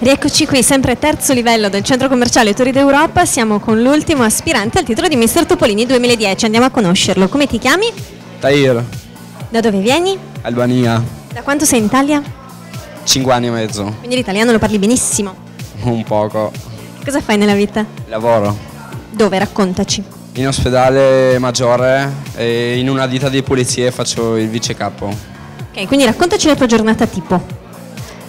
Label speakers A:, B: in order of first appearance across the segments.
A: Rieccoci qui, sempre terzo livello del centro commerciale Tori d'Europa, siamo con l'ultimo aspirante al titolo di Mister Topolini 2010, andiamo a conoscerlo. Come ti chiami?
B: Tahir,
A: Da dove vieni?
B: Albania,
A: Da quanto sei in Italia?
B: 5 anni e mezzo,
A: Quindi l'italiano lo parli benissimo.
B: un poco.
A: Cosa fai nella vita?
B: Lavoro
A: Dove? Raccontaci.
B: in ospedale maggiore e in una ditta di pulizie faccio il vice capo.
A: Ok, quindi raccontaci la tua giornata tipo.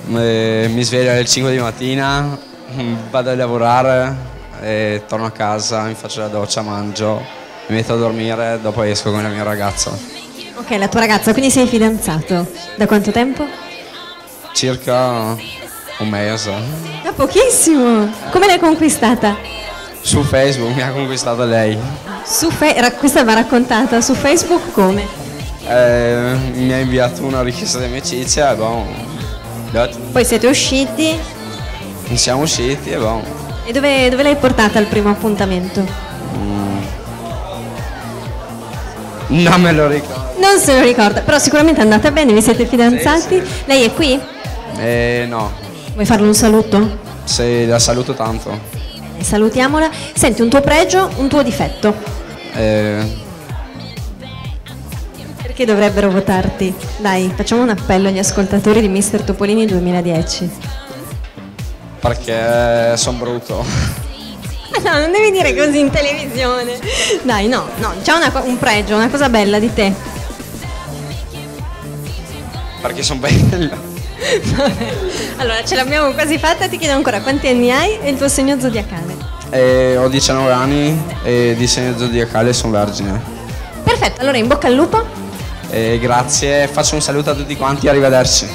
B: Mi sveglio alle 5 di mattina, vado a lavorare e torno a casa, mi faccio la doccia, mangio, mi metto a dormire, dopo esco con la mia ragazza.
A: Ok, la tua ragazza, quindi sei fidanzato. Da quanto tempo?
B: Circa un mese.
A: Da pochissimo. Come l'hai conquistata?
B: Su Facebook mi ha conquistato lei.
A: Questa va raccontata su Facebook come?
B: Mi ha inviato una richiesta di amicizia e boh.
A: Poi siete usciti
B: Siamo usciti e boh.
A: e dove l'hai portata al primo appuntamento?
B: Non me lo ricordo.
A: Non se lo ricorda, però sicuramente è andata bene, vi siete fidanzati.
B: Sì.
A: Lei è qui?
B: No,
A: Vuoi farle un saluto?
B: se la saluto tanto.
A: Bene, salutiamola. Senti, un tuo pregio, un tuo difetto. Perché dovrebbero votarti? Dai, facciamo un appello agli ascoltatori di Mister Topolini 2010.
B: Perché sono brutto.
A: No, non devi dire così in televisione. Dai, no, diciamo un pregio, una cosa bella di te.
B: Perché sono bello.
A: Vabbè. Allora, ce l'abbiamo quasi fatta, ti chiedo ancora quanti anni hai e il tuo segno zodiacale.
B: Ho 19 anni e di segno zodiacale sono vergine.
A: Perfetto, allora in bocca al lupo.
B: Grazie, faccio un saluto a tutti quanti, arrivederci.